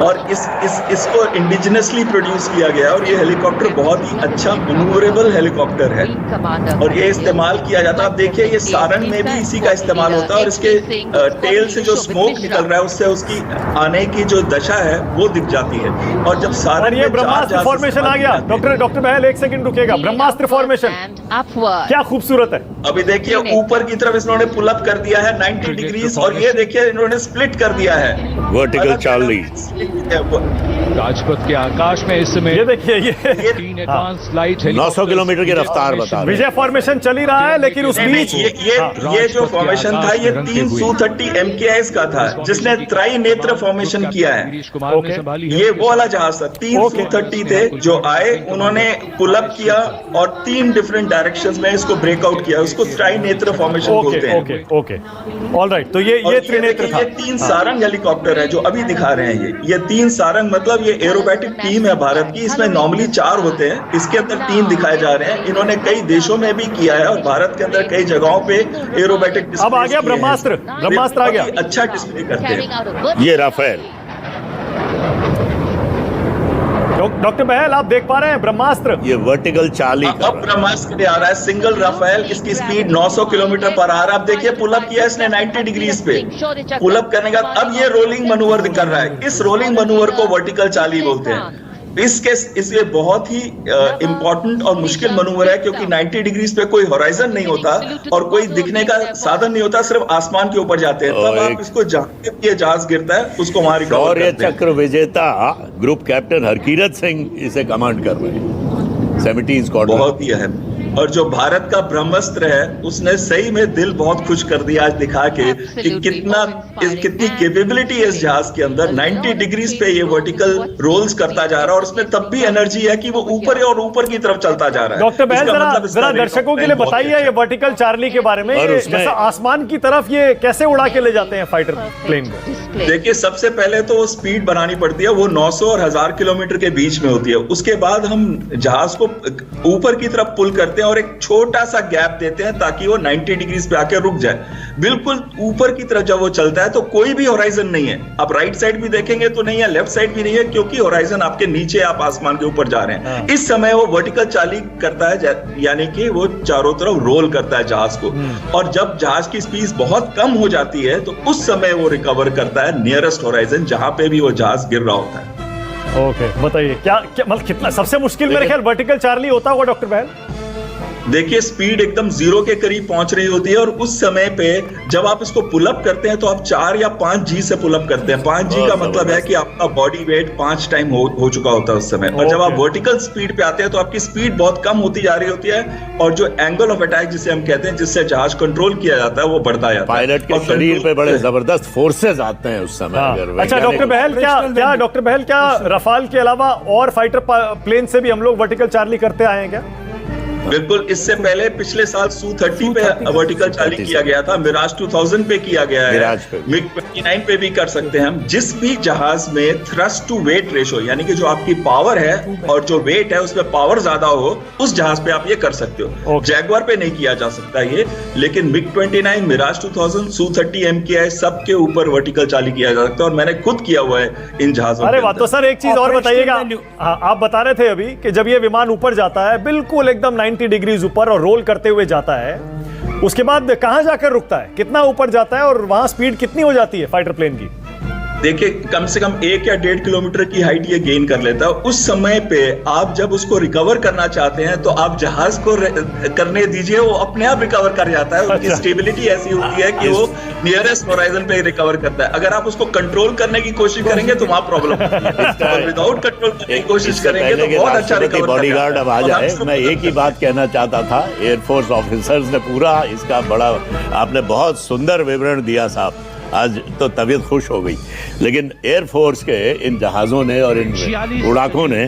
और इसको indigenously produce किया गया और ये हेलीकॉप्टर बहुत ही अच्छा मैन्यूवरेबल हेलीकॉप्टर है और ये इस्तेमाल किया जाता है। आप देखिए ये सारंग में भी इसी का इस्तेमाल होता है और इसके टेल से जो स्मोक निकल रहा है उससे उसकी आने की जो दशा है वो दिख जाती है। और जब सारंग ये ब्रह्मास्त्र फॉर्मेशन आ गया, डॉक्टर बहल एक सेकंड रुकेगा। ब्रह्मास्त्र फॉर्मेशन क्या खूबसूरत है। अभी देखिए ऊपर की तरफ इन्होंने पुल अप कर दिया है 90 डिग्रीज और ये देखिए इन्होंने स्प्लिट कर दिया है वर्टिकल चार्ली। राजपथ के आकाश में इस समय ये देखिए ये 900 किलोमीटर की रफ्तार बता रहे। विजय फॉर्मेशन चल ही रहा है लेकिन उस बीच ये जो फॉर्मेशन था ये 3 Su-30 MKIs का था जिसने त्रिनेत्र फॉर्मेशन किया है। ये वो वाला जहाज था। 3 Su-30 थे जो आए, उन्होंने पुल अप किया और 3 डिफरेंट डायरेक्शंस में इसको ब्रेकआउट किया। उसको त्रिनेत्र फॉर्मेशन बोलते हैं। Okay alright. तो ये त्रिनेत्र था। ये 3 सारंग हेलीकॉप्टर है जो अभी दिखा रहे हैं। ये 3 सारंग मतलब ये एरोबैटिक टीम है भारत की। इसमें नॉर्मली 4 होते हैं, इसके अंदर 3 दिखाए जा रहे हैं। इन्होंने कई देशों में भी किया है और भारत के अंदर कई जगहों पे एरोबैटिक अब आ गया ब्रह्मास्त्र आ गया। अच्छा डिस्प्ले करते हैं। ये राफेल। डॉक्टर बहल आप देख पा रहे हैं ब्रह्मास्त्र ये वर्टिकल चार्ली का अब ब्रह्मास्त्र आ रहा है। सिंगल राफेल, इसकी स्पीड 900 किलोमीटर पर आ रहा है। आप देखिए पुल अप किया इसने 90 डिग्रीज पे। पुल अप करने का अब ये रोलिंग मनूवर कर रहा है। इस रोलिंग मनूवर को वर्टिकल चार्ली बोलते हैं। इसलिए बहुत ही इंपॉर्टेंट और मुश्किल मनूवर है क्योंकि 90 डिग्रीज पे कोई होराइजन नहीं होता और कोई दिखने का साधन नहीं होता, सिर्फ आसमान के ऊपर जाते हैं। तब आप इसको जहां ये जहाज गिरता है उसको वहां रिकवर करते हैं। चक्र विजेता ग्रुप कैप्टन हरकीरत सिंह इसे कमांड कर रहे हैं। 70 स्क्वाड्रन बहुत ही अहम। और जो भारत का ब्रह्मास्त्र है उसने सही में दिल बहुत खुश कर दिया आज दिखा के कि कितनी कैपेबिलिटी है इस जहाज के अंदर। 90 डिग्रीज पे ये वर्टिकल रोल्स करता जा रहा है और उसमें तब भी एनर्जी है कि वो ऊपर और ऊपर की तरफ चलता जा रहा है। डॉक्टर बहल जरा दर्शकों के लिए बताइए ये वर्टिकल चार्ली के बारे में। जैसा आसमान की तरफ ये कैसे उड़ा के ले जाते हैं फाइटर प्लेन को। देखिए सबसे पहले तो वो स्पीड बनानी पड़ती है, वो 900 और 1000 किलोमीटर के बीच में होती है। उसके बाद हम जहाज को ऊपर की तरफ पुल करते हैं और एक छोटा सा गैप देते हैं ताकि वो 90 डिग्रीज पे आके रुक जाए। बिल्कुल ऊपर की तरफ जब वो चलता है तो कोई भी होराइजन नहीं है। आप राइट साइड भी देखेंगे तो नहीं है, लेफ्ट साइड भी नहीं है क्योंकि होराइजन आपके नीचे, आप आसमान के ऊपर जा रहे हैं। इस समय वो वर्टिकल चार्ली करता है यानी कि वो चारों तरफ रोल करता है जहाज को। और जब जहाज की स्पीड बहुत कम हो जाती है तो उस समय वो रिकवर करता है नियरेस्ट होराइजन जहां पे भी वो जहाज गिर रहा होता है। ओके बताइए क्या मतलब कितना सबसे मुश्किल मेरे ख्याल वर्टिकल चार्ली होता होगा डॉक्टर बहल। देखिए स्पीड एकदम 0 के करीब पहुंच रही होती है और उस समय पे जब आप इसको पुल अप करते हैं तो आप 4 या 5 G से पुल अप करते हैं। 5 G का मतलब है कि आपका बॉडी वेट 5 टाइम हो चुका होता है उस समय। और जब आप वर्टिकल स्पीड पे आते हैं तो आपकी स्पीड बहुत कम होती जा रही होती है और जो एंगल ऑफ अटैक जिसे हम कहते हैं, जिससे जहाज कंट्रोल किया जाता है, वो बढ़ता जाता है। पायलट के शरीर पे बड़े जबरदस्त फोर्सेज आते हैं उस समय। अच्छा डॉक्टर बहल क्या रफाल के अलावा और फाइटर प्लेन से भी हम लोग वर्टिकल चार्ली करते आए हैं क्या? बिल्कुल, इससे पहले पिछले साल Su-30 पे वर्टिकल चार्ली किया गया था, मिराज 2000 पे किया गया है, MiG-29 पे भी कर सकते हैं हम। जिस भी जहाज में थ्रस्ट टू वेट रेशो यानी कि जो आपकी पावर है और जो वेट है उसमें पावर ज्यादा हो, उस जहाज पे आप ये कर सकते हो। जैगवार पे नहीं किया जा सकता ये, लेकिन MiG-29, मिराज 2000, Su-30 MKI सबके ऊपर वर्टिकल चार्ली किया जा सकता है और मैंने खुद किया हुआ है इन जहाजों। अरे वाह। तो सर एक चीज और बताइएगा, आप बता रहे थे अभी कि जब ये विमान ऊपर जाता है बिल्कुल एकदम 90 डिग्रीज ऊपर और रोल करते हुए जाता है, उसके बाद कहां जाकर रुकता है, कितना ऊपर जाता है और वहां स्पीड कितनी हो जाती है फाइटर प्लेन की? देखिए कम से कम 1 या 1.5 किलोमीटर की हाइट ये गेन कर लेता है। उस समय पे आप जब उसको रिकवर करना चाहते हैं तो आप जहाज को करने दीजिए, वो अपने आप रिकवर कर जाता है। उसकी स्टेबिलिटी ऐसी होती है कि वो नियरेस्ट होराइजन पे रिकवर करता है। अगर आप उसको कंट्रोल करने की कोशिश करेंगे तो वहां प्रॉब्लम है। विदाउट कंट्रोल करने की कोशिश करेंगे तो बहुत अच्छा रिकवर। बॉडीगार्ड अब आ जाए, मैं एक ही बात कहना चाहता था, एयरफोर्स ऑफिसर्स ने पूरा इसका बड़ा आपने बहुत सुंदर विवरण दिया साहब। आज तो तबीयत खुश हो गई। लेकिन एयरफोर्स के इन जहाज़ों ने और इन उड़ाकों ने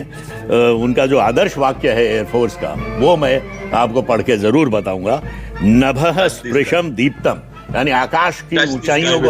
उनका जो आदर्श वाक्य है एयरफोर्स का, वो मैं आपको पढ़ के जरूर बताऊंगा। नभः स्पृशम दीप्तम, यानी आकाश की ऊंचाइयों को